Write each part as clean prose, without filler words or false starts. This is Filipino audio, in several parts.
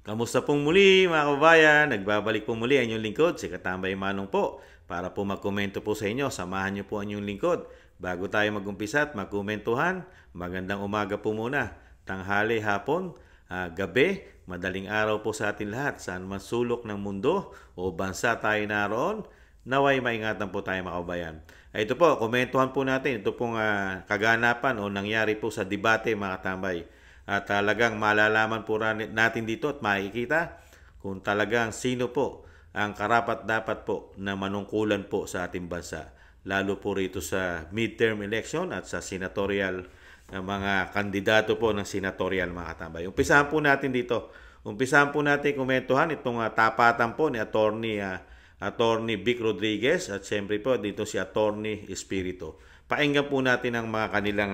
Kamusta pong muli mga kababayan? Nagbabalik po muli ang inyong lingkod, si Katambay Manong po, para po magkomento po sa inyo. Samahan niyo po ang inyong lingkod. Bago tayo mag-umpisa at magkomentuhan, magandang umaga po muna, tanghali, hapon, gabi, madaling araw po sa atin lahat. Saan man sulok ng mundo o bansa tayo naroon, naway maingatan po tayo mga kababayan. Ito po, komentuhan po natin. Ito pong kaganapan o nangyari po sa debate mga katambay. At talagang malalaman po natin dito at makikita kung talagang sino po ang karapat-dapat po na manungkulan po sa ating bansa. Lalo po rito sa midterm election at sa senatorial mga kandidato po ng senatorial mga katambay. Umpisahan po natin dito. Umpisahan po natin komentuhan itong tapatan po ni Attorney Vic Rodriguez at siyempre po dito si Attorney Espiritu. Painggan po natin ang mga kanilang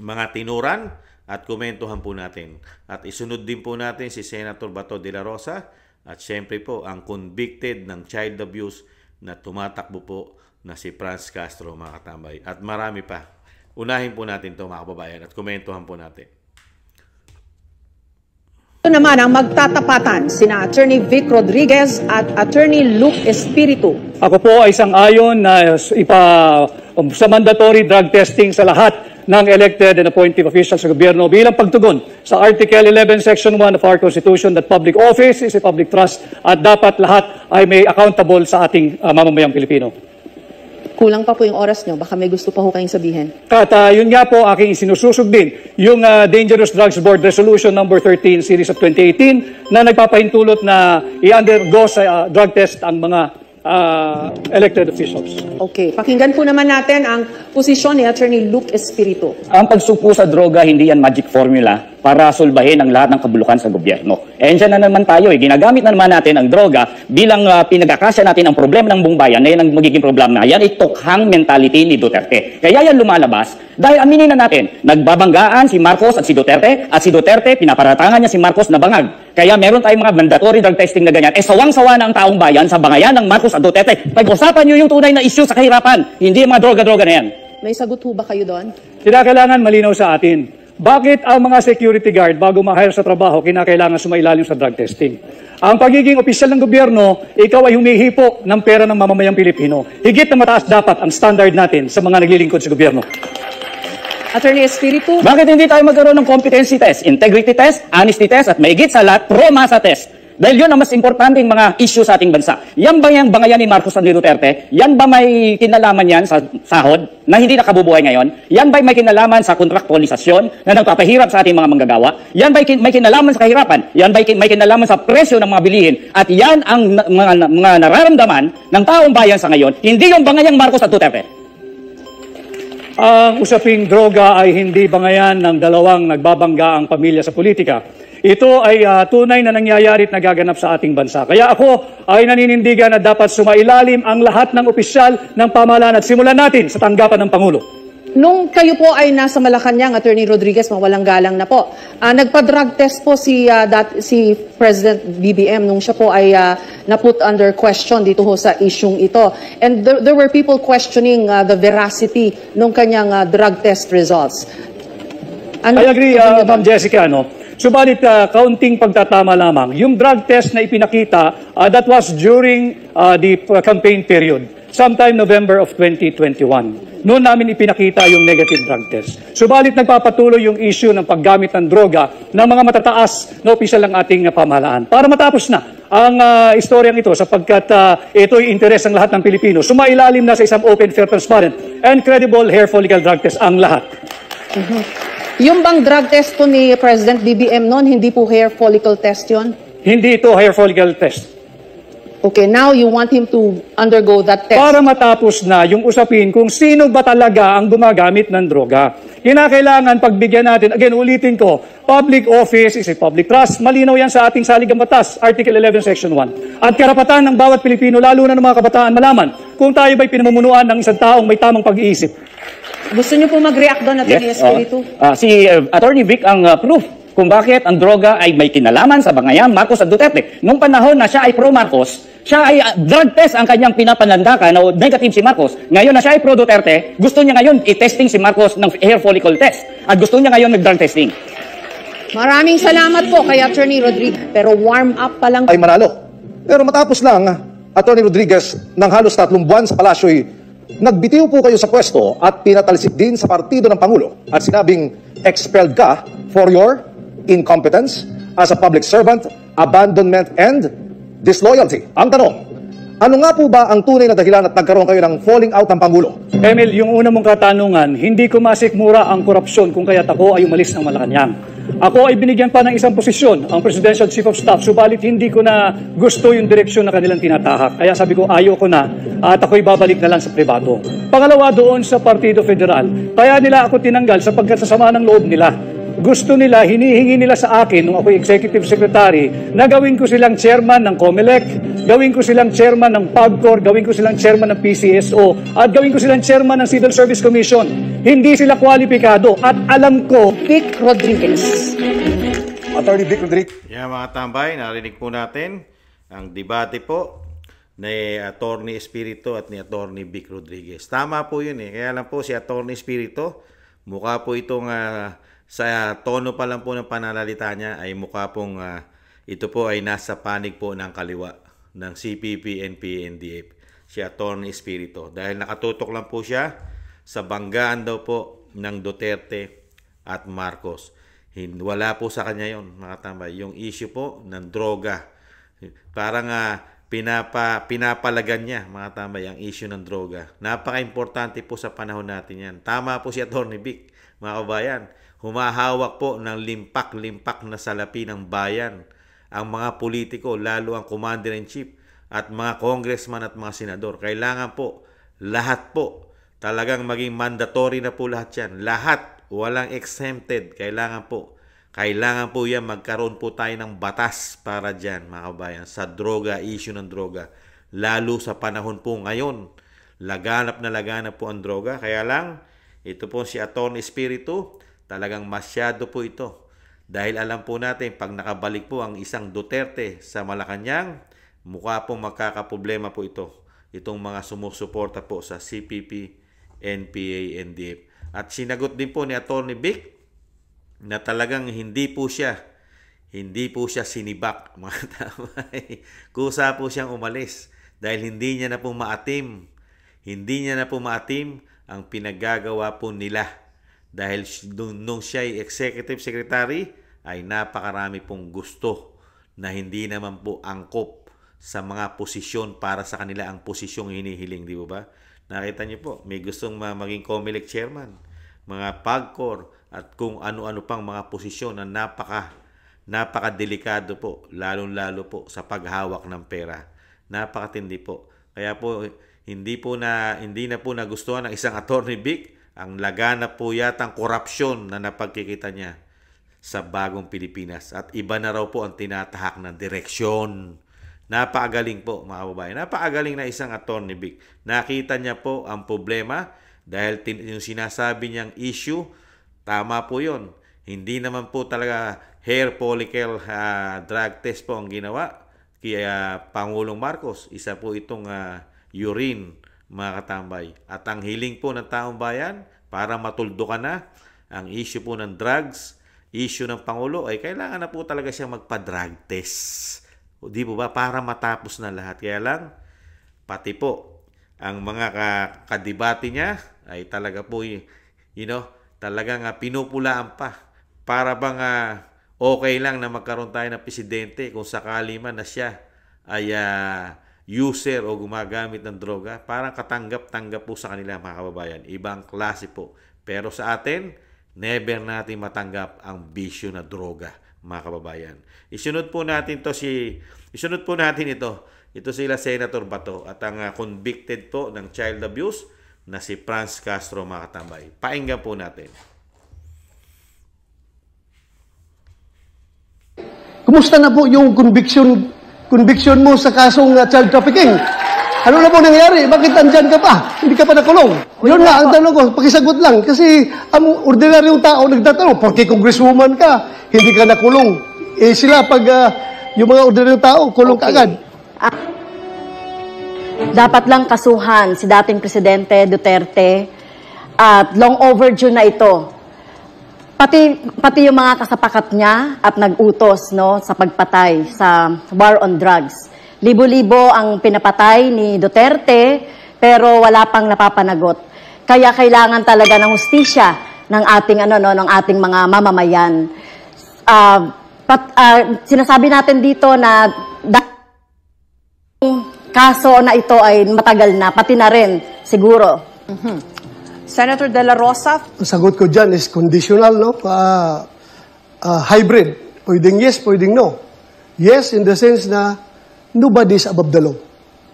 mga tinuran at komentuhan po natin. At isunod din po natin si Senator Bato de la Rosa at siyempre po ang convicted ng child abuse na tumatakbo po na si Franz Castro mga katambay. At marami pa. Unahin po natin ito mga kababayan at komentuhan po natin. Ito naman ang magtatapatan sina Attorney Vic Rodriguez at Attorney Luke Espiritu. Ako po ay sang-ayon na sa mandatory drug testing sa lahat ng elected and appointed officials sa gobyerno bilang pagtugon sa Article 11, Section 1 of our Constitution that public office is a public trust at dapat lahat ay may accountable sa ating mamamayang Pilipino. Kulang pa po yung oras nyo. Baka may gusto pa ho kayong sabihin. At yun nga po, aking sinususog din yung Dangerous Drugs Board Resolution number 13 series of 2018 na nagpapahintulot na i-undergo sa drug test ang mga elected officials. Okay. Pakinggan po naman natin ang posisyon ni Attorney Luke Espiritu. Ang pagsugpo sa droga, hindi yan magic formula para sulbahin ang lahat ng kabulukan sa gobyerno. And dyan na naman tayo, ginagamit na naman natin ang droga bilang pinagkakasya natin ang problema ng buong bayan na yan ang magiging problema na yan ay tokhang mentality ni Duterte. Kaya yan lumalabas dahil aminin na natin, nagbabanggaan si Marcos at si Duterte pinaparatangan niya si Marcos na bangag. Kaya meron tayong mga mandatory drug testing na ganyan. Sawang-sawa na ang taong bayan sa bangayan ng Marcos at Duterte. Pag-usapan nyo yung tunay na issue sa kahirapan, hindi yung mga droga-droga na yan. May sagot ho ba kayo doon? Kinakailangan malinaw sa atin. Bakit ang mga security guard bago ma-hire sa trabaho kinakailangan sumailalim sa drug testing? Ang pagiging opisyal ng gobyerno, ikaw ay humihipo ng pera ng mamamayang Pilipino. Higit na mataas dapat ang standard natin sa mga naglilingkod sa gobyerno. Attorney Espiritu? Bakit hindi tayo magkaroon ng competency test, integrity test, honesty test, at mahigit sa lahat, pro-masa test? Dahil yun ang mas importanteng mga issue sa ating bansa. Yan ba yung bangayan ni Marcos at ni Duterte? Yan ba may kinalaman yan sa sahod na hindi nakabubuhay ngayon? Yan ba may kinalaman sa kontraktualisasyon na nagpapahirap sa ating mga manggagawa? Yan ba may kinalaman sa kahirapan? Yan ba may kinalaman sa presyo ng mga bilihin? At yan ang mga nararamdaman ng taong bayan sa ngayon, hindi yung bangayang Marcos at Duterte. Ang usaping droga ay hindi bangayan ng dalawang nagbabangga ang pamilya sa politika. Ito ay tunay na nangyayari at nagaganap sa ating bansa. Kaya ako ay naninindigan na dapat sumailalim ang lahat ng opisyal ng pamahalaan at simulan natin sa tanggapan ng Pangulo. Nung kayo po ay nasa Malacanang, Attorney Rodriguez, mawalang galang na po, nagpa-drug test po si President BBM nung siya po ay na-put under question dito ho sa isyung ito. And there were people questioning the veracity nung kanyang drug test results. I agree, Ma'am Jessica, Subalit, kaunting pagtatama lamang. Yung drug test na ipinakita, that was during the campaign period, sometime November of 2021. Noon namin ipinakita yung negative drug test. Subalit, nagpapatuloy yung issue ng paggamit ng droga ng mga matataas na opisyal ng ating pamahalaan. Para matapos na ang istoryang ito sapagkat ito'y interes ng lahat ng Pilipino. Sumailalim na sa isang open, fair, transparent, and credible hair follicle drug test ang lahat. Yung bang drug test po ni President BBM noon, hindi po hair follicle test yon? Hindi ito hair follicle test. Okay, now you want him to undergo that test? Para matapos na yung usapin kung sino ba talaga ang gumagamit ng droga. Kinakailangan pagbigyan natin, again, ulitin ko, public office is a public trust. Malinaw yan sa ating saligang batas, Article 11, Section 1. At karapatan ng bawat Pilipino, lalo na ng mga kabataan, malaman kung tayo ba'y pinamumunuan ng isang taong may tamang pag-iisip. Gusto niyo po mag-react doon, Attorney Espiritu? Si Attorney Vic ang proof kung bakit ang droga ay may kinalaman sa bangayan Marcos at Duterte. Nung panahon na siya ay pro-Marcos, siya ay drug test ang kanyang pinapanlandakan o negative si Marcos. Ngayon na siya ay pro-Duterte, gusto niya ngayon i-testing si Marcos ng hair follicle test. At gusto niya ngayon nag-drug testing. Maraming salamat po kay Attorney Rodriguez. Pero warm up pa lang. ay manalo. Pero matapos lang, Attorney Rodriguez, ng halos 3 buwan sa palasyo'y nagbitiw po kayo sa pwesto at pinatalisik din sa partido ng Pangulo at sinabing expelled ka for your incompetence as a public servant, abandonment, and disloyalty. Ang tanong, ano nga po ba ang tunay na dahilan at nagkaroon kayo ng falling out ng Pangulo? Emil, yung una mong katanungan, hindi ko masikmura ang korupsyon kung kaya't ako ay umalis ng Malacanang. Ako ay binigyan pa ng isang posisyon, ang Presidential Chief of Staff, subalit hindi ko na gusto yung direksyon na kanilang tinatahak. Kaya sabi ko, ayoko na at ako'y babalik na lang sa pribado. Pangalawa, doon sa Partido Federal, kaya nila ako tinanggal sapagkat sa sama ng loob nila. Gusto nila, hinihingi nila sa akin nung ako'y Executive Secretary na gawin ko silang chairman ng COMELEC, gawin ko silang chairman ng PAGCOR, gawin ko silang chairman ng PCSO, at gawin ko silang chairman ng Civil Service Commission. Hindi sila kwalipikado at alam ko. Vic Rodriguez. Attorney Vic Rodriguez. Yan mga tambay, narinig po natin ang debate po ni Attorney Espiritu at ni Attorney Vic Rodriguez. Tama po yun eh. Kaya lang po si Attorney Espiritu, mukha po itong sa tono pa lang po ng pananalita niya ay mukha pong ito po ay nasa panig po ng kaliwa ng CPP, NPA, NDF. Si Attorney Espiritu. Dahil nakatutok lang po siya sa banggaan daw po ng Duterte at Marcos. Wala po sa kanya yon mga tambay. Yung issue po ng droga. Parang pinapalagan niya mga tambay ang issue ng droga. Napaka-importante po sa panahon natin yan. Tama po si Attorney Vic, mga kabayan. Humahawak po ng limpak-limpak na salapi ng bayan ang mga politiko, lalo ang Commander-in-Chief at mga congressman at mga senador. Kailangan po, lahat po, talagang maging mandatory na po lahat yan. Lahat, walang exempted. Kailangan po yan, magkaroon po tayo ng batas para dyan, mga kabayan, sa droga, issue ng droga. Lalo sa panahon po ngayon, laganap po ang droga. Kaya lang, ito po si Attorney Espiritu, talagang masyado po ito. Dahil alam po natin, pag nakabalik po ang isang Duterte sa Malacanang, mukha pong magkakaproblema po ito. Itong mga sumusuporta po sa CPP, NPA, NDF. At sinagot din po ni Attorney Vic na talagang hindi po siya sinibak. Mga tamay. Kusa po siyang umalis dahil hindi niya na po maatim. Hindi niya na po maatim ang pinaggagawa po nila. Dahil nung siya ay Executive Secretary, ay napakarami pong gusto na hindi naman po angkop sa mga posisyon para sa kanila ang posisyong hinihiling, di ba? Nakita niyo po, may gustong maging COMELEC chairman, mga PAGCOR, at kung ano-ano pang mga posisyon na napakadelikado po, lalong-lalo po sa paghawak ng pera. Napakatindi po. Kaya po, hindi na po nagustuhan ng isang Attorney Vic ang laganap po yatang korupsyon na napagkikita niya sa bagong Pilipinas. At iba na raw po ang tinatahak ng direksyon. Napakagaling po, mga kababayan. Napakagaling na isang Attorney Vic. Nakita niya po ang problema dahil yung sinasabi niyang issue, tama po yun. Hindi naman po talaga hair follicle drug test po ang ginawa kaya Pangulong Marcos. Isa po itong urine, mga katambay. At ang hiling po ng taong bayan, para matuldukan na ang issue po ng drugs, issue ng Pangulo, ay kailangan na po talaga siya magpa-drug test. O di po ba? Para matapos na lahat. Kaya lang, pati po, ang mga kadibati niya, ay talaga po, talagang pinupulaan pa. Para bang okay lang na magkaroon tayo ng presidente kung sakali man na siya ay user o gumagamit ng droga, parang katanggap-tanggap po sa kanila, mga kababayan. Ibang klase po. Pero sa atin, never natin matanggap ang bisyo na droga, mga kababayan. Isunod po natin ito. Ito sila Senator Bato at ang convicted po ng child abuse na si Franz Castro, mga katambay. Painggan po natin. Kumusta na po yung conviction mo sa kasong child trafficking? Ano na po nangyari? Bakit andyan ka pa? Hindi ka pa nakulong? Yun nga, ang tanong ko, pakisagot lang. Kasi ang ordinaryong tao nagtatanong, porque congresswoman ka, hindi ka nakulong. Sila pag yung mga ordinaryong tao, kulong ka agad. Dapat lang kasuhan si dating Presidente Duterte at long overdue na ito. pati yung mga kasapakat niya at nag-utos no sa pagpatay sa war on drugs. Libo-libo ang pinapatay ni Duterte pero wala pang napapanagot. Kaya kailangan talaga ng hustisya ng ating ng ating mga mamamayan. Sinasabi natin dito na kaso na ito ay matagal na, pati na rin siguro. Senator De La Rosa. Ang sagot ko dyan is conditional, no? Hybrid. Pwedeng yes, pwedeng no. Yes, in the sense na nobody is above the law.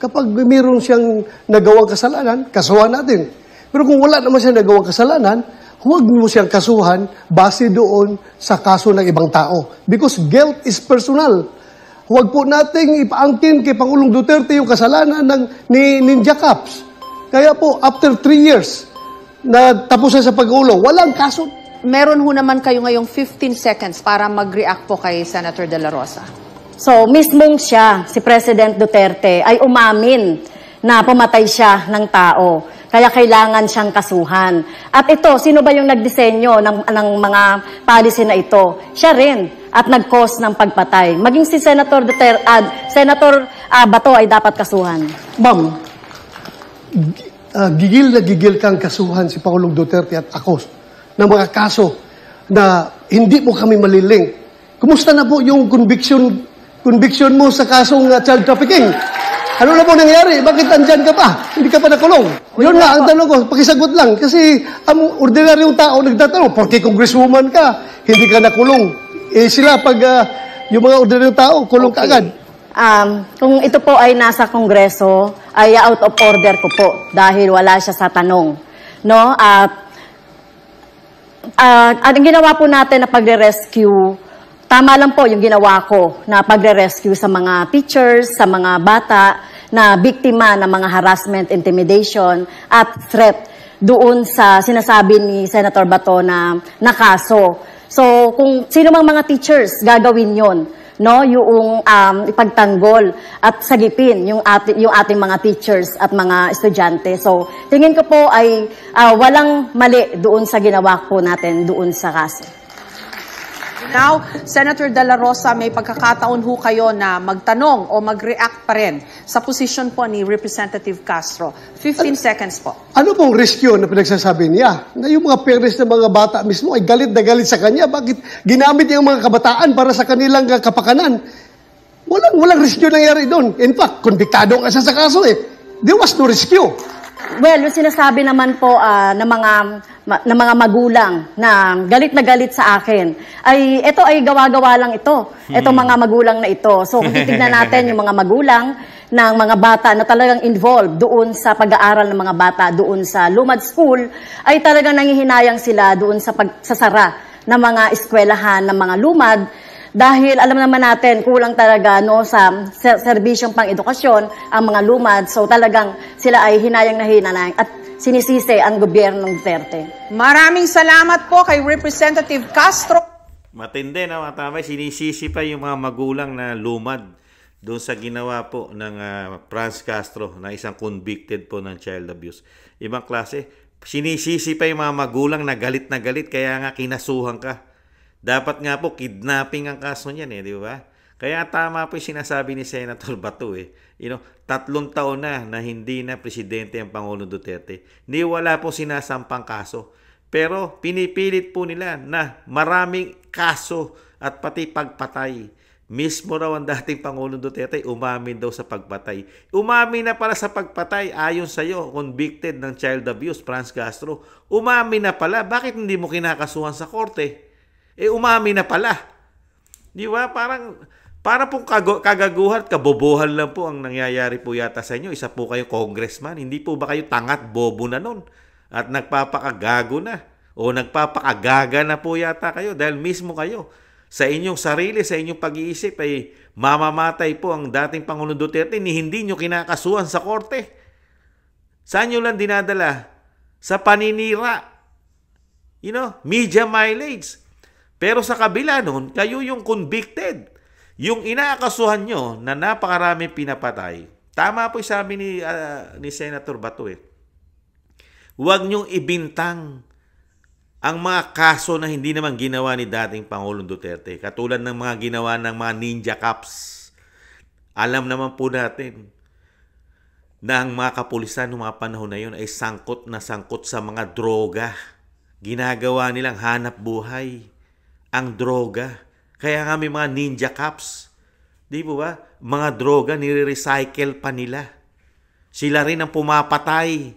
Kapag mayroon siyang nagawang kasalanan, kasuhan natin. Pero kung wala naman siyang nagawang kasalanan, huwag mo siyang kasuhan base doon sa kaso ng ibang tao. Because guilt is personal. Huwag po nating ipaangkin kay Pangulong Duterte yung kasalanan ni Ninja Caps. Kaya po, after 3 years na tapos na sa pag-ulo, walang kaso. Meron ho naman kayo ngayong 15 seconds para mag-react po kay Senator De La Rosa. So, mismong siya, si President Duterte, ay umamin na pumatay siya ng tao. Kaya kailangan siyang kasuhan. At ito, sino ba yung nagdisenyo ng mga policy na ito? Siya rin. At nag-cause ng pagpatay. Maging si Senator Senator Bato ay dapat kasuhan. Ma'am, gigil na gigil kang kasuhan si Pangulong Duterte at ako ng mga kaso na hindi mo kami malilink. Kumusta na po yung conviction mo sa kasong child trafficking? Ano na po nangyari? Bakit andyan ka pa? Hindi ka pa nakulong? Yun nga, ang tanong ko, pakisagot lang. Kasi ang ordinaryong tao nagtatanong, porque congresswoman ka, hindi ka nakulong. Sila pag yung mga ordinaryong tao, kulong ka agad. Kung ito po ay nasa Kongreso, ay out of order ko po dahil wala siya sa tanong. No? Ang ginawa po natin na pagre-rescue, tama lang po yung ginawa ko na pagre-rescue sa mga teachers, sa mga bata na biktima ng mga harassment, intimidation at threat doon sa sinasabi ni Senator Bato na kaso. So, kung sino mang mga teachers gagawin yon, no, yung ipagtanggol at sagipin yung ating mga teachers at mga estudyante. So, tingin ko po ay walang mali doon sa ginawa po natin doon sa kaso. Now, Senator De La Rosa, may pagkakataon ho kayo na magtanong o mag-react pa rin sa posisyon po ni Representative Castro. 15 seconds po. Ano pong risk yun na pinagsasabi niya? Na yung mga parents ng mga bata mismo ay galit na galit sa kanya. Bakit ginamit niya yung mga kabataan para sa kanilang kapakanan? Walang risk yun nangyari doon. In fact, konbiktado nga siya sa kaso eh. There was no rescue. Well, yung sinasabi naman po ng mga magulang na galit sa akin, ay ito ay gawa-gawa lang ito. Ito mga magulang na ito. So, kung titignan natin yung mga magulang ng mga bata na talagang involved doon sa pag-aaral ng mga bata doon sa Lumad School, ay talagang nangihinayang sila doon sa pagsasara ng mga eskwelahan ng mga lumad. Dahil alam naman natin, kulang talaga no, sa serbisyong pang-edukasyon ang mga lumad. So talagang sila ay hinayang na hinayang at sinisisi ang gobyernong Duterte. Maraming salamat po kay Representative Castro. Matindi na mga tamay, sinisisi pa yung mga magulang na lumad doon sa ginawa po ng Franz Castro na isang convicted po ng child abuse. Ibang klase, sinisisi pa yung mga magulang na galit kaya nga kinasuhan ka. Dapat nga po, kidnapping ang kaso niyan di ba? Kaya tama po yung sinasabi ni Senator Bato 3 taon na hindi na presidente ang Pangulong Duterte. Ni wala po sinasampang kaso. Pero pinipilit po nila na maraming kaso at pati pagpatay. Mismo raw ang dating Pangulong Duterte, umamin daw sa pagpatay. Umamin na pala sa pagpatay, ayon sa'yo, convicted ng child abuse, Franz Castro. Umamin na pala, bakit hindi mo kinakasuhan sa korte? Umamin na pala. Di ba? Parang pong kagaguhan, kabobohan lang po ang nangyayari po yata sa inyo. Isa po kayo congressman. Hindi po ba kayo tangat, bobo na nun? At nagpapakagago na. O nagpapakagaga na po yata kayo dahil mismo kayo sa inyong sarili, sa inyong pag-iisip ay mamamatay po ang dating Pangulong Duterte ni hindi nyo kinakasuhan sa korte. Saan nyo lang dinadala? Sa paninira. Media mileage. Pero sa kabila nun, kayo yung convicted. Yung inaakasuhan nyo na napakaraming pinapatay, tama po yung sabi ni Senator Bato Huwag nyong ibintang ang mga kaso na hindi naman ginawa ni dating Pangulong Duterte, katulad ng mga ginawa ng mga ninja cops. Alam naman po natin na ang mga kapulisan noong mga panahon na yun ay sangkot na sangkot sa mga droga. Ginagawa nilang hanap buhay ang droga. Kaya nga may mga ninja cops. Di ba? Mga droga, nire-recycle pa nila. Sila rin ang pumapatay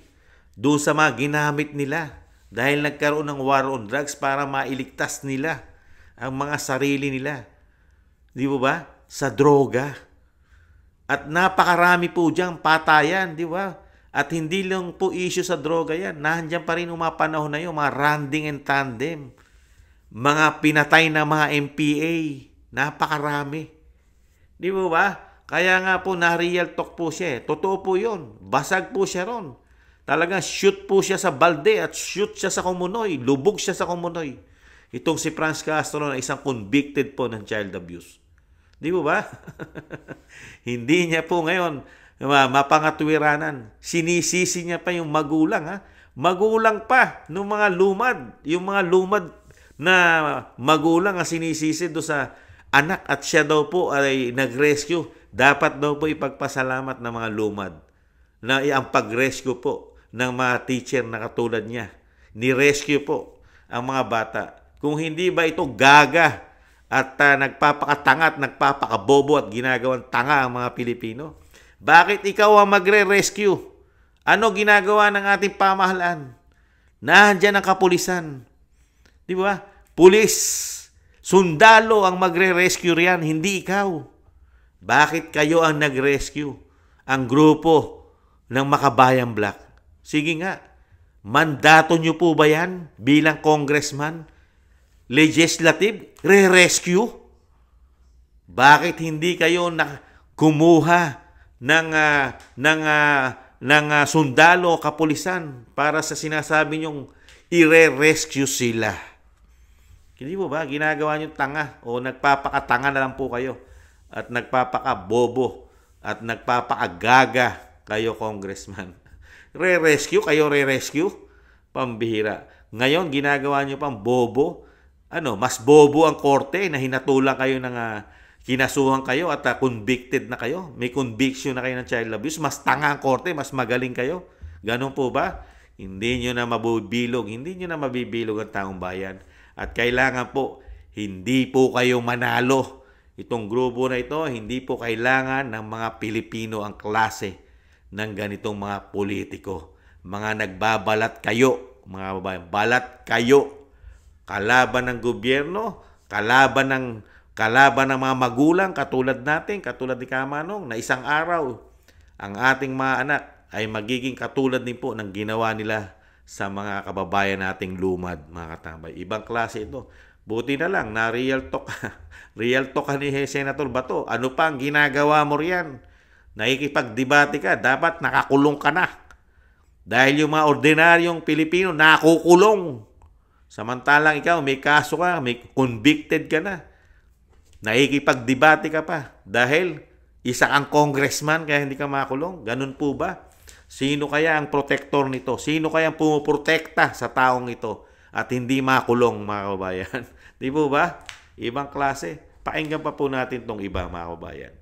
doon sa mga ginamit nila. Dahil nagkaroon ng war on drugs para mailigtas nila ang mga sarili nila. Di ba? Sa droga. At napakarami po diyang patayan, di ba? At hindi lang po issue sa droga yan. Nandiyan pa rin yung mga panahon na yun, mga randing and tandem. Mga pinatay na mga MPA. Napakarami. Di ba? Kaya nga po na-real talk po siya. Totoo po yun. Basag po siya ron. Talagang shoot po siya sa balde at shoot siya sa Kumunoy. Lubog siya sa Kumunoy. Itong si Franz Castro na isang convicted po ng child abuse. Di ba? Hindi niya po ngayon mapangatwiranan. Sinisisi niya pa yung magulang. Ha? Magulang pa ng mga lumad. Yung mga lumad na magulang ang sinisisi do sa anak at siya daw po ay nag-rescue. Dapat daw po ipagpasalamat ng mga lumad na ang pag-rescue po ng mga teacher na katulad niya. Ni-rescue po ang mga bata. Kung hindi ba ito gaga at nagpapakatanga at nagpapakabobo at ginagawang tanga ang mga Pilipino? Bakit ikaw ang magre-rescue? Ano ginagawa ng ating pamahalaan? Nandiyan ang kapulisan. Di ba? Pulis, sundalo ang magre-rescue riyan, hindi ikaw. Bakit kayo ang nag-rescue? Ang grupo ng Makabayan Black. Sige nga, mandato nyo po ba yan bilang congressman? Legislative? Re-rescue? Bakit hindi kayo kumuha ng sundalo o kapulisan para sa sinasabi nyong i-rescue sila? Hindi mo ba? Ginagawa nyo tanga o nagpapakatanga na lang po kayo at nagpapakabobo at nagpapakagaga kayo, congressman. Re-rescue? Kayo re-rescue? Pambihira. Ngayon, ginagawa nyo pang bobo. Mas bobo ang korte na hinatulang kayo ng kinasuhan kayo at convicted na kayo. May conviction na kayo ng child abuse. Mas tanga ang korte, mas magaling kayo. Ganun po ba? Hindi nyo na mabibilog. Hindi nyo na mabibilog ang taong bayan. At kailangan po, hindi po kayo manalo. Itong grupo na ito, hindi po kailangan ng mga Pilipino ang klase ng ganitong mga politiko. Mga nagbabalat kayo, mga babayan, balat kayo. Kalaban ng gobyerno, kalaban ng mga magulang, katulad natin, katulad ni Kamanong, na isang araw, ang ating mga anak ay magiging katulad din po ng ginawa nila sa mga kababayan nating lumad, mga katambay. Ibang klase ito. Buti na lang, na real talk, real talk ni Senator Bato. Ano pa ang ginagawa mo riyan? Nakikipagdebate ka, dapat nakakulong ka na. Dahil yung mga ordinaryong Pilipino nakukulong. Samantalang ikaw, may kaso ka, may convicted ka na. Nakikipagdebate ka pa. Dahil isa kang congressman kaya hindi ka makulong. Ganun po ba? Sino kaya ang protector nito? Sino kaya ang pumuprotekta sa taong ito at hindi makulong, mga kababayan? Di po ba? Ibang klase. Pakinggan pa po natin tong iba, mga kababayan.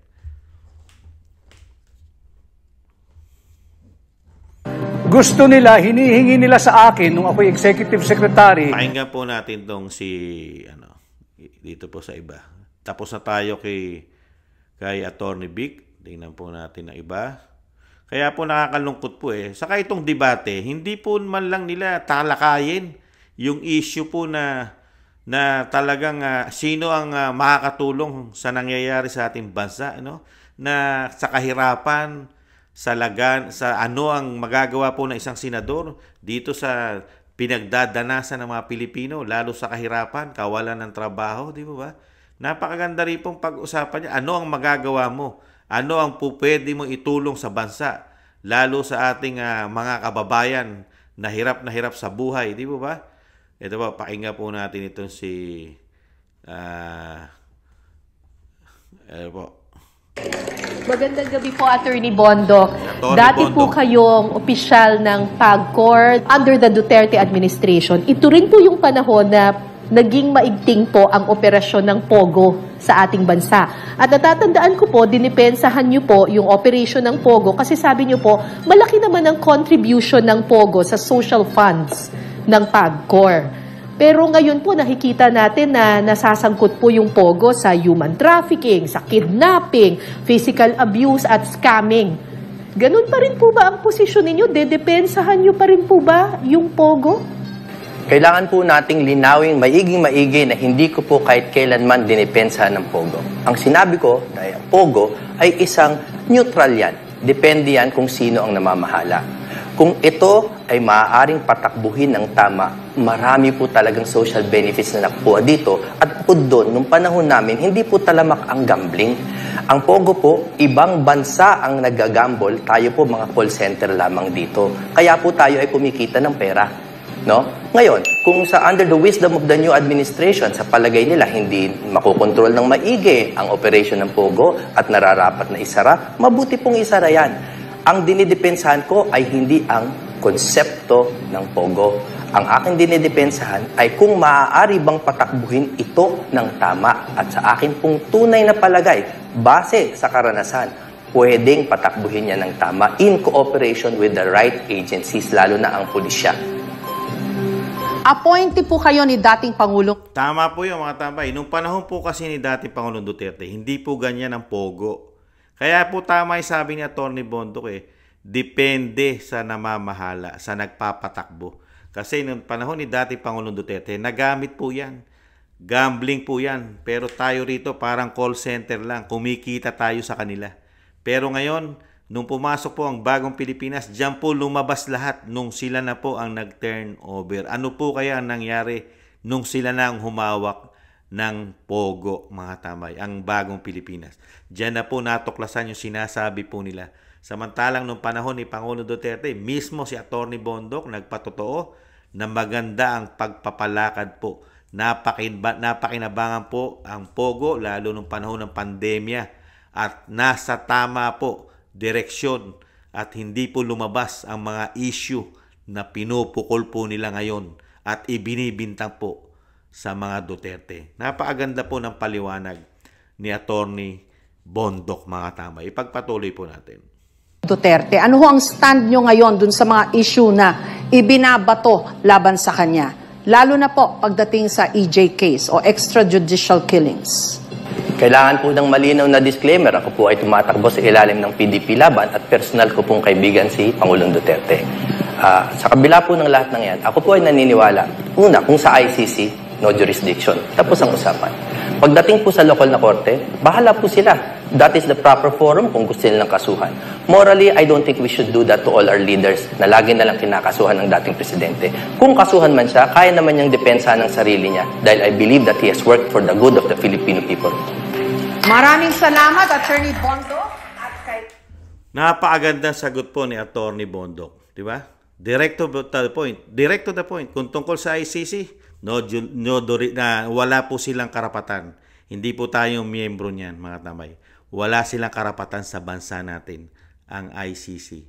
Gusto nila, hinihingi nila sa akin nung ako'y executive secretary. Pakinggan po natin tong dito po sa iba. Tapos na tayo kay Attorney Vic. Tingnan po natin ang iba. Kaya po nakakalungkot po Saka itong debate, hindi po man lang nila talakayin yung issue po na talagang sino ang makakatulong sa nangyayari sa ating bansa, na sa kahirapan, sa ano ang magagawa po ng isang senador dito sa pinagdadanasan ng mga Pilipino, lalo sa kahirapan, kawalan ng trabaho, di ba? Napakaganda rin pong pag-usapan niya. Ano ang magagawa mo? Ano ang pwede mong itulong sa bansa, lalo sa ating mga kababayan na hirap sa buhay, di ba? Ito ba, pakinggan po natin itong si Magandang gabi po, Attorney Bondok. Attorney Dati po Bondok. kayong opisyal ng PAGCOR under the Duterte administration. Ito rin po yung panahon na naging maigting po ang operasyon ng POGO sa ating bansa. At natatandaan ko po, dinipensahan niyo po yung operation ng POGO kasi sabi niyo po, malaki naman ang contribution ng POGO sa social funds ng PAGCOR. Pero ngayon po nakikita natin na nasasangkot po yung POGO sa human trafficking, sa kidnapping, physical abuse at scamming. Ganun pa rin po ba ang posisyon ninyo? Dedepensahan nyo pa rin po ba yung POGO? Kailangan po nating linawing maigi na hindi ko po kahit kailanman dinipensahan ng POGO. Ang sinabi ko na ang POGO ay isang neutral yan. Depende yan kung sino ang namamahala. Kung ito ay maaaring patakbuhin ng tama, marami po talagang social benefits na nakuha dito. At po doon, nung panahon namin, hindi po talamak ang gambling. Ang POGO po, ibang bansa ang nagagamble, tayo po mga call center lamang dito. Kaya po tayo ay kumikita ng pera. No? Ngayon, kung sa under the wisdom of the new administration, sa palagay nila hindi makokontrol ng maigi ang operation ng POGO at nararapat na isara, mabuti pong isara yan. Ang dinidepensahan ko ay hindi ang konsepto ng POGO. Ang aking dinidepensahan ay kung maaari bang patakbuhin ito ng tama. At sa akin pong tunay na palagay, base sa karanasan, pwedeng patakbuhin niya ng tama in cooperation with the right agencies, lalo na ang pulisya. Appointee po kayo ni dating Pangulong. Tama po yung mga tambay. Nung panahon po kasi ni dating Pangulong Duterte, hindi po ganyan ang POGO. Kaya po tama yung sabi ni Atty. Bondok depende sa namamahala, sa nagpapatakbo. Kasi nung panahon ni dating Pangulong Duterte, nagamit po yan. Gambling po yan. Pero tayo rito parang call center lang. Kumikita tayo sa kanila. Pero ngayon, nung pumasok po ang bagong Pilipinas, diyan po lumabas lahat nung sila na po ang nag-turn over. Ano po kaya ang nangyari nung sila na ang humawak ng POGO, mga tamay, ang bagong Pilipinas? Diyan na po natuklasan yung sinasabi po nila. Samantalang nung panahon ni Pangulong Duterte, mismo si Atty. Bondok nagpatotoo na maganda ang pagpapalakad po. Napakinabangan po ang POGO lalo nung panahon ng pandemya at nasa tama po direksyon at hindi po lumabas ang mga issue na pinupukol po nila ngayon at ibinibintang po sa mga Duterte. Napakaganda po ng paliwanag ni Atty. Bondok, mga tama. Ipagpatuloy po natin. Duterte, ano ho ang stand nyo ngayon dun sa mga issue na ibinabato laban sa kanya? Lalo na po pagdating sa EJ case o extrajudicial killings. Kailangan po ng malinaw na disclaimer. Ako po ay tumatakbo sa ilalim ng PDP laban at personal ko pong kaibigan si Pangulong Duterte. Sa kabila po ng lahat ng yan, ako po ay naniniwala. Una, kung sa ICC, no jurisdiction. Tapos ang usapan. Pagdating po sa lokal na korte, bahala po sila. That is the proper forum kung gusto nilang kasuhan. Morally, I don't think we should do that to all our leaders na lagi na lang kinakasuhan ng dating presidente. Kung kasuhan man siya, kaya naman niyang depensa ng sarili niya dahil I believe that he has worked for the good of the Filipino people. Maraming salamat, Atty. Bondok. Napakagandang sagot po ni Atty. Bondok. Di ba? Direct to the point. Direct to the point. Kung tungkol sa ICC, wala po silang karapatan. Hindi po tayong miyembro niyan, mga tamay. Wala silang karapatan sa bansa natin, ang ICC.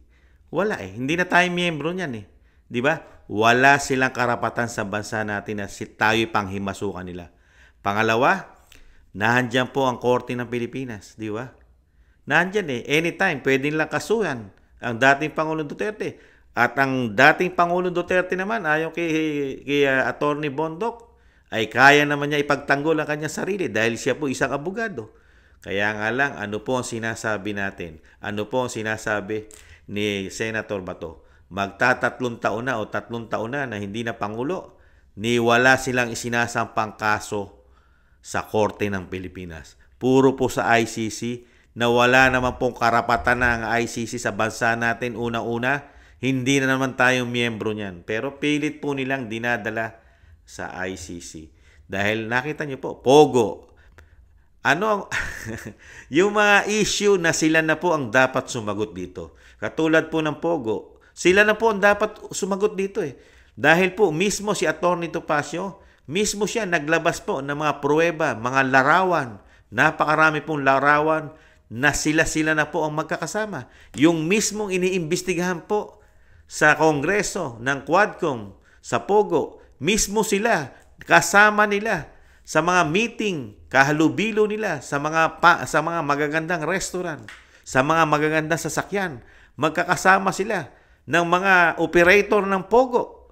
Wala Hindi na tayo miyembro niyan Di ba? Wala silang karapatan sa bansa natin na tayo panghimasukan nila. Pangalawa, nahandyan po ang Korte ng Pilipinas. Di ba? Nahandyan Anytime, pwede nilang kasuhan ang dating Pangulong Duterte. At ang dating Pangulong Duterte naman, ayon kay Atty. Bondok, ay kaya naman niya ipagtanggol ang kanyang sarili dahil siya po isang abogado. Kaya nga lang, ano po ang sinasabi natin? Ano po ang sinasabi ni Senator Bato? Magtatatlong taon na o 3 taon na hindi na Pangulo, ni wala silang isinasampang kaso sa Korte ng Pilipinas. Puro po sa ICC na wala naman pong karapatan na ang ICC sa bansa natin unang-una. Hindi na naman tayong miyembro niyan. Pero pilit po nilang dinadala sa ICC. Dahil nakita niyo po, POGO. Yung mga issue na sila na po ang dapat sumagot dito. Katulad po ng POGO, sila na po ang dapat sumagot dito Dahil po mismo si Atty. Topacio, mismo siya naglabas po ng mga pruweba, mga larawan. Napakarami pong larawan na sila-sila na po ang magkakasama. Yung mismong iniimbestigahan po sa Kongreso ng Quadcom, sa Pogo, mismo sila, kasama nila sa mga meeting, kahalubilo nila sa mga magagandang restaurant, sa mga magagandang sasakyan. Magkakasama sila ng mga operator ng Pogo.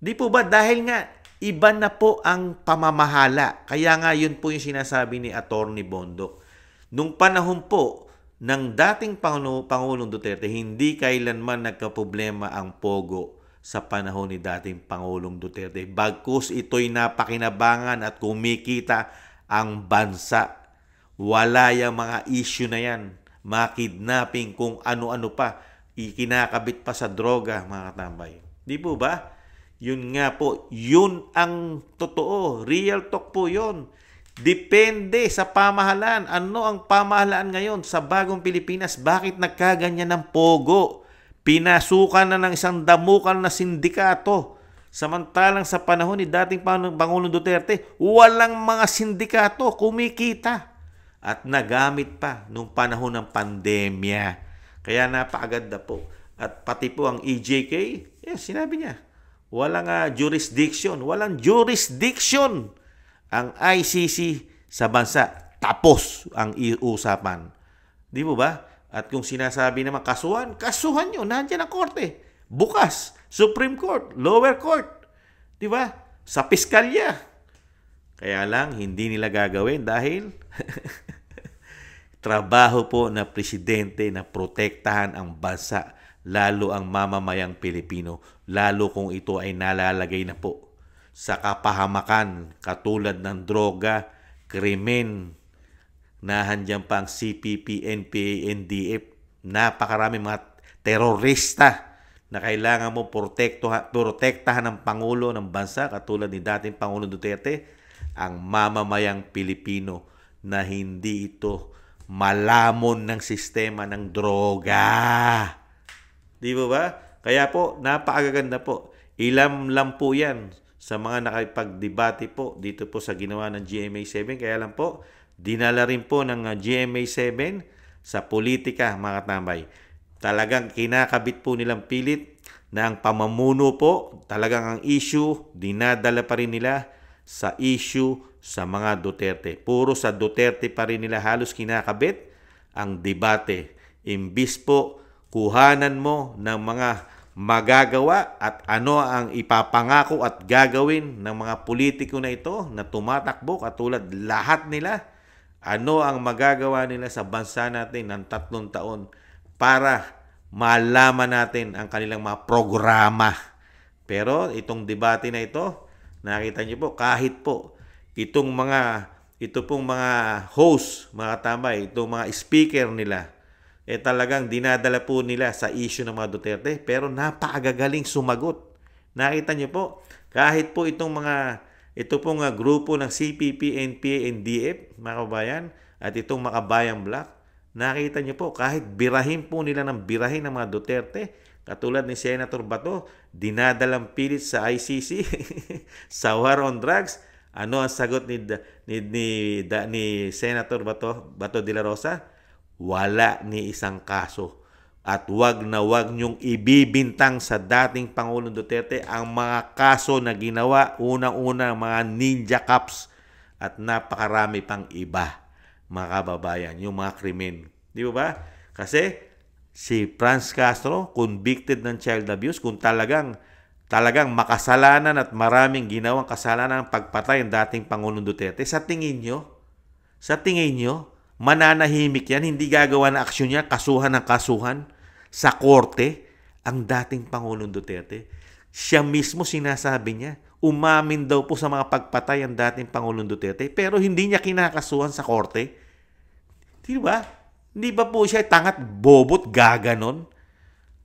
Di po ba dahil nga iba na po ang pamamahala. Kaya nga yun po yung sinasabi ni Attorney Bondoc. Nung panahon po ng dating Pangulong Duterte, hindi kailanman nagkaproblema ang Pogo sa panahon ni dating Pangulong Duterte. Bagkus ito'y napakinabangan at kumikita ang bansa. Wala yung mga issue na yan. Mga kidnapping, kung ano-ano pa. Ikinakabit pa sa droga, mga katambay. Di po ba? Yun nga po. Yun ang totoo. Real talk po yun. Depende sa pamahalaan. Ano ang pamahalaan ngayon sa bagong Pilipinas? Bakit nagkaganyan ng Pogo? Pinasukan na ng isang damukal na sindikato. Samantalang sa panahon ni dating Pangulong Duterte, walang mga sindikato kumikita. At nagamit pa nung panahon ng pandemya. Kaya napakaganda po. At pati po ang EJK, sinabi niya, walang jurisdiction. Walang jurisdiction ang ICC sa bansa. Tapos ang usapan. Di mo ba? At kung sinasabi naman kasuhan nyo, nandiyan ang korte. Bukas, Supreme Court, lower court. Di ba? Sa piskalya. Kaya lang, hindi nila gagawin dahil trabaho po na presidente na protektahan ang bansa, lalo ang mamamayang Pilipino, lalo kung ito ay nalalagay na po sa kapahamakan katulad ng droga, krimen, nahandyan pa ang CPP, NPA, NDF, napakarami mga terorista na kailangan mo protektahan ng Pangulo ng bansa katulad ni dating Pangulong Duterte, ang mamamayang Pilipino na hindi ito malamon ng sistema ng droga. Di ba? Kaya po, napakaganda po. Ilam lang po yan sa mga nakipagdebate po dito po sa ginawa ng GMA7. Kaya lang po, dinala rin po ng GMA7 sa politika, mga katambay. Talagang kinakabit po nilang pilit na ang pamamuno po, talagang ang issue, dinadala pa rin nila sa issue sa mga Duterte. Puro sa Duterte pa rin nila halos kinakabit ang debate. Imbis po, kuhanan mo ng mga magagawa at ano ang ipapangako at gagawin ng mga politiko na ito na tumatakbo katulad lahat nila. Ano ang magagawa nila sa bansa natin ng 3 taon para malaman natin ang kanilang mga programa. Pero itong debate na ito, nakita niyo po, kahit po ito pong mga host, mga tambay, itong mga speaker nila, talagang dinadala po nila sa issue ng mga Duterte, pero napakagagaling sumagot. Nakita niyo po, kahit po ito pong grupo ng CPP, NPA, NDF, mga kabayan, at itong Makabayan Black, nakita niyo po, kahit birahin po nila ng birahin ng mga Duterte, katulad ni Senator Bato, dinadalang pilit sa ICC, sa war on drugs. Ano ang sagot ni Senator Bato de la Rosa? Wala ni isang kaso. At wag na wag niyong ibibintang sa dating Pangulong Duterte ang mga kaso na ginawa unang-una mga ninja cops at napakarami pang iba, mga kababayan, yung mga krimen. Di ba? Kasi si Franz Castro, convicted ng child abuse, kung talagang makasalanan at maraming ginawang kasalanan ang pagpatay ng dating Pangulong Duterte, sa tingin nyo, mananahimik yan, hindi gagawa ng aksyon niya, kasuhan ng kasuhan sa korte ang dating Pangulong Duterte. Siya mismo sinasabi niya, umamin daw po sa mga pagpatay ang dating Pangulong Duterte, pero hindi niya kinakasuhan sa korte. Di ba? Hindi ba po siya tangat, bobot, gaganon?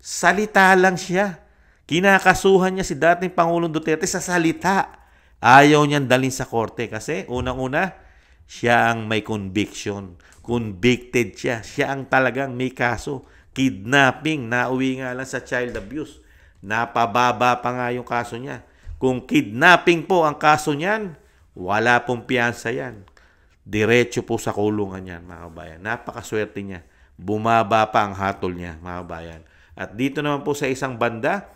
Salita lang siya. Kinakasuhan niya si dating Pangulong Duterte sa salita. Ayaw niyang dalhin sa korte kasi unang-una, siya ang may conviction. Convicted siya. Siya ang talagang may kaso. Kidnapping, nauwi nga lang sa child abuse. Napababa pa nga yung kaso niya. Kung kidnapping po ang kaso niyan, wala pong piyansa yan. diretso po sa kulungan yan, mga kabayan. Napakaswerte niya. Bumaba pa ang hatol niya, mga kabayan. At dito naman po sa isang banda,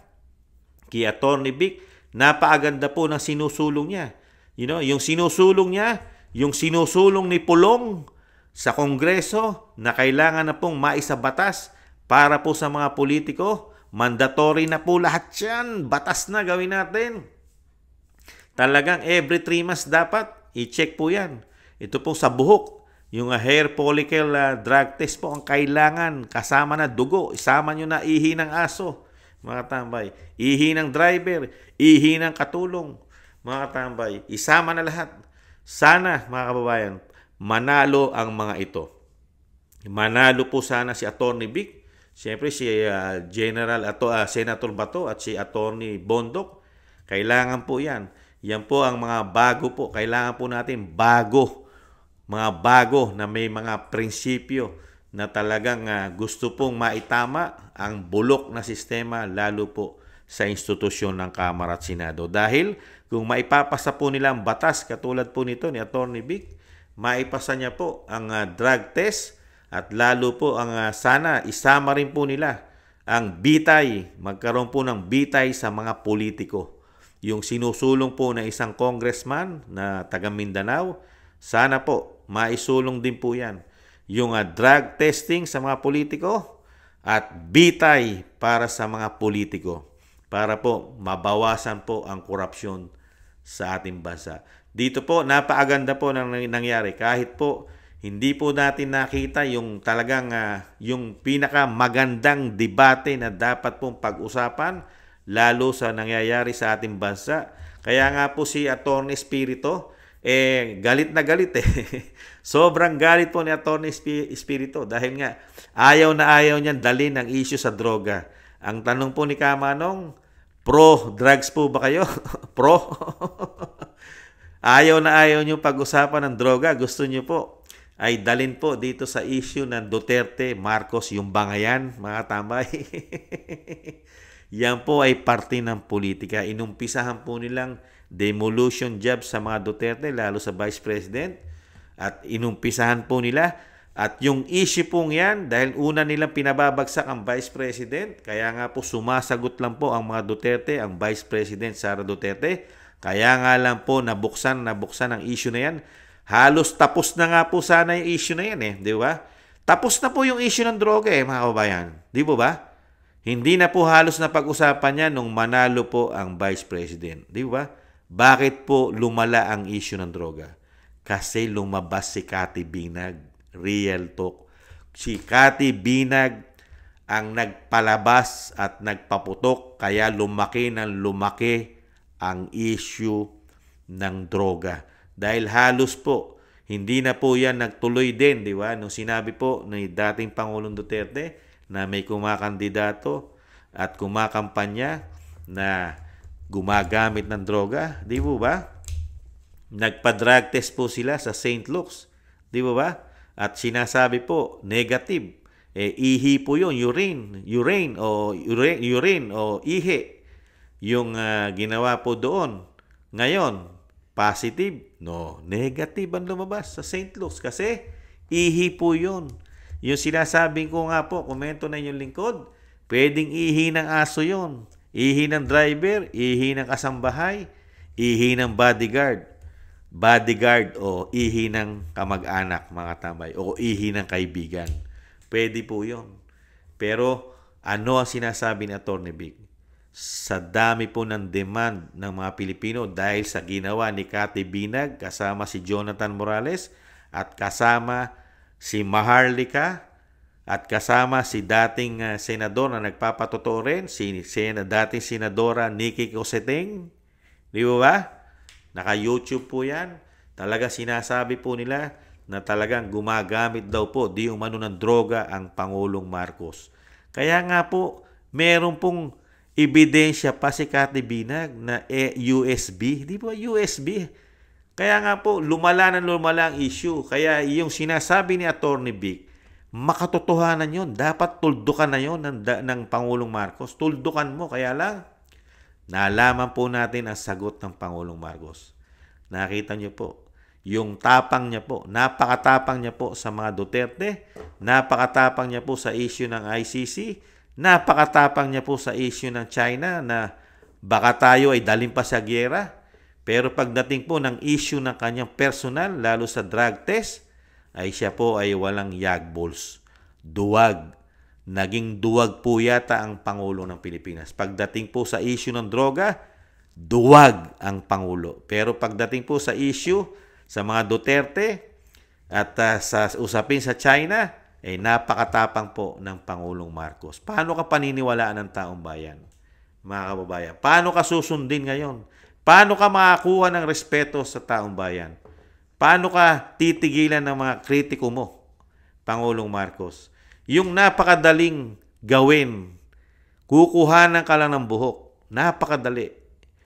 kay Atty. Vic, napakaganda po ng sinusulong niya. Yung sinusulong niya, yung sinusulong ni Pulong sa Kongreso na kailangan na pong maisabatas para po sa mga politiko. Mandatory na po lahat yan. Batas na gawin natin. Talagang every 3 months dapat i-check po yan. Ito po sa buhok. Yung hair follicle drug test po ang kailangan. Kasama na dugo. Isama nyo na ihi ng aso. Mga tambay. Ihi ng driver. Ihi ng katulong. Mga tambay. Isama na lahat. Sana, mga kababayan, manalo ang mga ito. Manalo po sana si Atty. Vic. Siyempre si Senator Bato at si Atty. Bondok. Kailangan po yan. Yan po ang mga bago po. Kailangan po natin bago. Mga bago na may mga prinsipyo na talagang gusto pong maitama ang bulok na sistema lalo po sa institusyon ng Kamara at Senado. Dahil kung maipapasa po nila ang batas katulad po nito ni Atty. Vic, maipasa niya po ang drug test at lalo po ang sana isama rin po nila ang bitay, magkaroon po ng bitay sa mga politiko. Yung sinusulong po ng isang congressman na taga Mindanao, sana po maisulong din po yan. Yung drug testing sa mga politiko at bitay para sa mga politiko para po mabawasan po ang korupsyon sa ating bansa. Dito po, napakaganda po ng nangyari. Kahit po hindi po natin nakita yung talagang yung pinakamagandang debate na dapat pong pag-usapan lalo sa nangyayari sa ating bansa. Kaya nga po si Atty. Espiritu, galit na galit Sobrang galit po ni Atty. Espiritu dahil nga ayaw na ayaw niyan dalhin ang issue sa droga. Ang tanong po ni Kamanong, pro-drugs po ba kayo? Pro? Ayaw na ayaw niyo pag-usapan ng droga. Gusto niyo po ay dalhin po dito sa issue ng Duterte, Marcos, yung bangayan, mga tambay. Yan po ay parte ng politika. Inumpisahan po nilang demolition job sa mga Duterte, lalo sa Vice President. At inumpisahan po nila. At yung issue pong yan, dahil una nilang pinababagsak ang Vice President, kaya nga po sumasagot lang po ang mga Duterte, ang Vice President Sara Duterte. Kaya nga lang po nabuksan ang issue na yan. Halos tapos na nga po sana yung issue na yan di ba? Tapos na po yung issue ng droga mga kababayan. Di ba? Hindi na po halos na pag-usapan yan nung manalo po ang Vice President. Di ba? Bakit po lumala ang issue ng droga? Kasi lumabas si Cathy Binag. Real talk. Si Cathy Binag ang nagpalabas at nagpaputok kaya lumaki ang issue ng droga. Dahil halos po, hindi na po yan nagtuloy din, di ba? Nung sinabi po ni dating Pangulong Duterte na may kumakandidato at kumakampanya na gumagamit ng droga, di ba? Nagpa-drug test po sila sa St. Luke's, di ba? At sinasabi po, negative. Ihi po yun, urine o ihi. Yung ginawa po doon. Ngayon, positive? No, negative ang lumabas sa St. Luke's kasi ihi po yun. Yung sinasabing ko nga po, komento na yung lingkod, pwedeng ihi ng aso yun. Ihi ng driver, ihi ng kasambahay, ihi ng bodyguard o ihi ng kamag-anak, mga tambay, o ihi ng kaibigan. Pwede po yun. Pero ano ang sinasabi ni Atty. Vic? Sa dami po ng demand ng mga Pilipino dahil sa ginawa ni Cathy Binag kasama si Jonathan Morales at kasama si Maharlika at kasama si dating senador na nagpapatotoo rin, dating senadora Nikki Cosseteng. Di ba? Naka-YouTube po yan. Talaga sinasabi po nila na talagang gumagamit daw po di umano ng droga ang Pangulong Marcos. Kaya nga po, meron pong ebidensya pa si Cathy Binag na USB. Di ba USB? Kaya nga po, lumala ang issue. Kaya yung sinasabi ni Atty. Vic, makatotohanan yun. Dapat tuldukan na yun ng Pangulong Marcos. Tuldukan mo. Kaya lang, nalaman po natin ang sagot ng Pangulong Marcos. Nakita nyo po, yung tapang niya po, napakatapang niya po sa mga Duterte, napakatapang niya po sa issue ng ICC, napakatapang niya po sa issue ng China na baka tayo ay dalhin pa sa gyera. Pero pagdating po ng issue ng kanyang personal, lalo sa drug test, ay siya po ay walang yagbols. Duwag. Naging duwag po yata ang Pangulo ng Pilipinas. Pagdating po sa issue ng droga, duwag ang Pangulo. Pero pagdating po sa issue sa mga Duterte at sa usapin sa China, napakatapang po ng Pangulong Marcos. Paano ka paniniwalaan ng taong bayan, mga kababayan? Paano ka susundin ngayon? Paano ka makakuha ng respeto sa taong bayan? Paano ka titigilan ng mga kritiko mo, Pangulong Marcos? Yung napakadaling gawin, kukuhanan ka lang ng buhok. Napakadali.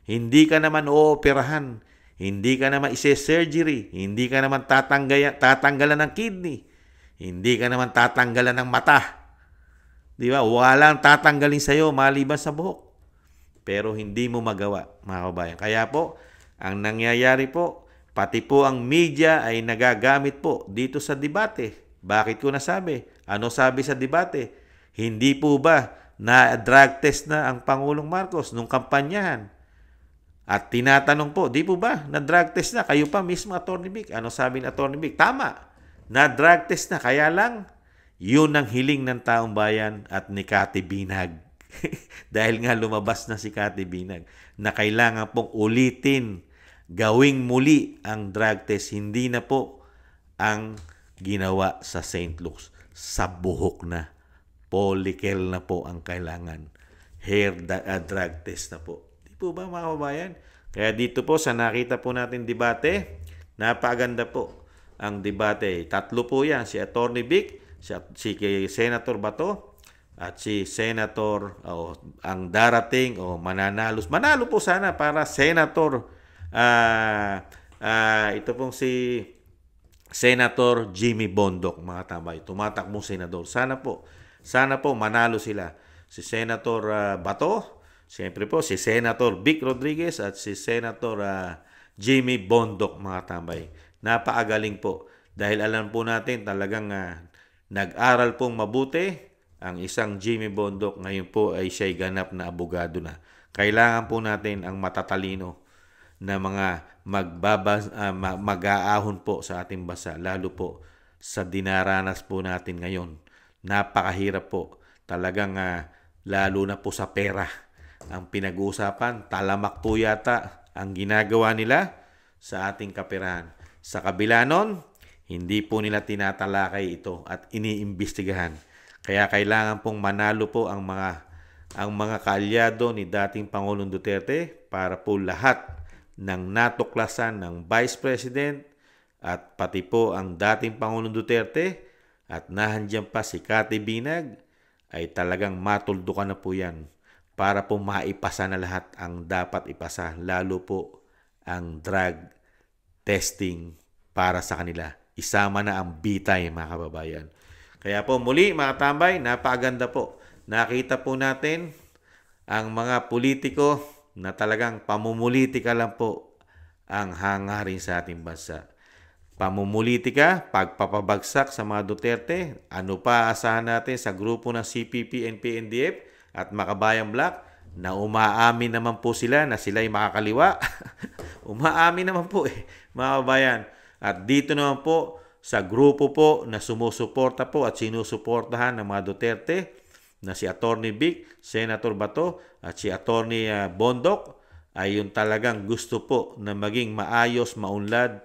Hindi ka naman ooperahan. Hindi ka naman ise-surgery. Hindi ka naman tatanggalan ng kidney. Hindi ka naman tatanggalan ng mata. Di ba? Walang tatanggalin sa'yo maliban sa buhok. Pero hindi mo magawa, mga kabayan. Kaya po, ang nangyayari po, pati po ang media ay nagagamit po dito sa debate. Bakit ko nasabi? Ano sabi sa debate? Hindi po ba na drug test na ang Pangulong Marcos nung kampanyahan? At tinatanong po, di po ba na drug test na? Kayo pa mismo, Atty. Vic. Ano sabi ni Atty. Vic? Tama. Na drug test na. Kaya lang, yun ang hiling ng taong bayan at ni Cathy Binag. Dahil nga lumabas na si Cathy Binag na kailangan pong ulitin, gawing muli ang drug test. Hindi na po ang ginawa sa St. Luke's. Sa buhok na. Follicle na po ang kailangan. Hair drug test na po. Di po ba, mga kababayan? Kaya dito po sa nakita po natin debate, napaganda po ang debate. Tatlo po yan. Si Atty. Vic, si Senator Bato, at si Senator, ang darating, manalo po sana para Senator, ito pong si Senator Jimmy Bondoc, mga tambay, tumatakbong senador. Sana po manalo sila. Si Senator Bato, siyempre po si Senator Vic Rodriguez at si Senator Jimmy Bondoc, mga tambay. Napakagaling po. Dahil alam po natin talagang nag-aral pong mabuti ang isang Jimmy Bondoc. Ngayon po ay siya'y ganap na abogado na. Kailangan po natin ang matatalino na mga mag-aahon po sa ating bansa, lalo po sa dinaranas po natin ngayon. Napakahirap po. Talagang lalo na po sa pera ang pinag-uusapan. Talamak po yata ang ginagawa nila sa ating kaperahan. Sa kabila nun, hindi po nila tinatalakay ito at iniimbestigahan. Kaya kailangan pong manalo po ang mga kaalyado ni dating Pangulong Duterte para po lahat ng natuklasan ng Vice President at pati po ang dating Pangulong Duterte at nahandyan pa si Cathy Binag ay talagang matuldukan na po yan para po maipasa na lahat ang dapat ipasa, lalo po ang drug testing para sa kanila. Isama na ang bitay, mga kababayan. Kaya po muli, mga tambay, napakaganda po. Nakita po natin ang mga politiko na talagang pamumulitika lang po ang hangarin sa ating bansa. Pamumulitika, pagpapabagsak sa mga Duterte, ano pa asahan natin sa grupo ng CPP, NP-NDF at Makabayan Black na umaamin naman po sila na sila'y makakaliwa. Umaamin naman po mga kabayan. At dito naman po sa grupo po na sumusuporta po at sinusuportahan ng mga Duterte na si Atty. Vic, Senator Bato at si Atty. Bondoc ay yung talagang gusto po na maging maayos, maunlad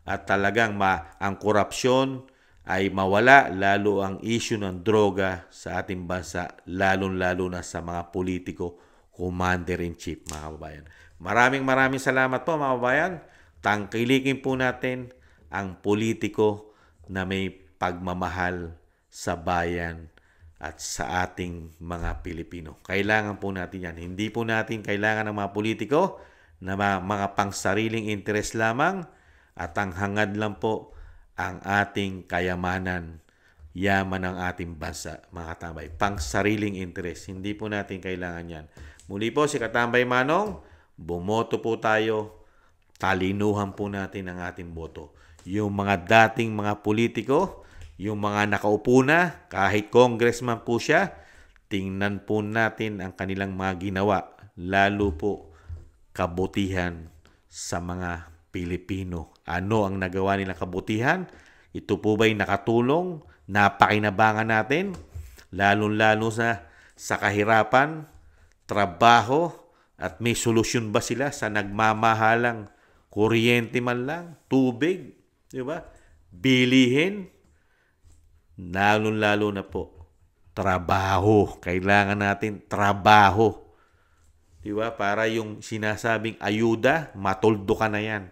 at talagang ang korupsyon ay mawala, lalo ang issue ng droga sa ating bansa, lalong-lalo na sa mga politiko, Commander-in-Chief, mga kababayan. Maraming salamat po, mga kababayan. Tangkilikin po natin ang politiko na may pagmamahal sa bayan at sa ating mga Pilipino. Kailangan po natin yan. Hindi po natin kailangan ng mga politiko na mga pangsariling interes lamang at ang hangad lang po ang ating kayamanan, yaman ng ating bansa, mga katambay. Pangsariling interes. Hindi po natin kailangan yan. Muli po, si Katambay Manong, bumoto po tayo. Talinuhan po natin ang ating boto. yung mga dating mga politiko, yung mga nakaupo na, kahit congressman po siya, tingnan po natin ang kanilang mga ginawa, lalo po kabutihan sa mga Pilipino. Ano ang nagawa nilang kabutihan? Ito po ba'y nakatulong? Napakinabangan natin? Lalo-lalo sa kahirapan, trabaho, at may solusyon ba sila sa nagmamahalang kuryente man lang, tubig, di ba? Bilihin, lalo-lalo na po, trabaho. Kailangan natin trabaho. Di ba? Para yung sinasabing ayuda, matuldo ka na yan.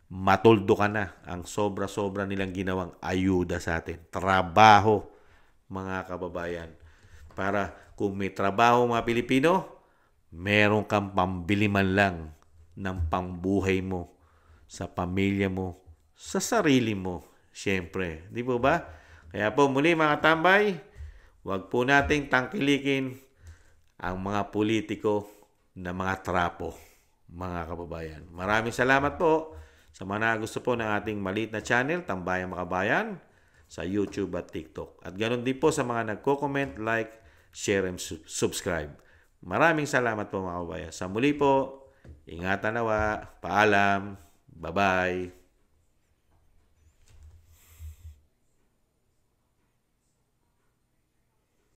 Matuldo ka na. Ang sobra-sobra nilang ginawang ayuda sa atin. Trabaho, mga kababayan. Para kung may trabaho mga Pilipino, meron kang pambili man lang ng pambuhay mo, sa pamilya mo, sa sarili mo, siyempre. Di po ba? Kaya po muli mga tambay, huwag po nating tangkilikin ang mga politiko na mga trapo, mga kababayan. Maraming salamat po sa mga gusto po ng ating maliit na channel, Tambayang Makabayan, sa YouTube at TikTok. At ganoon din po sa mga nagko-comment, like, share, and subscribe. Maraming salamat po mga kababayan. Sa muli po, ingatan nawa, paalam, bye-bye.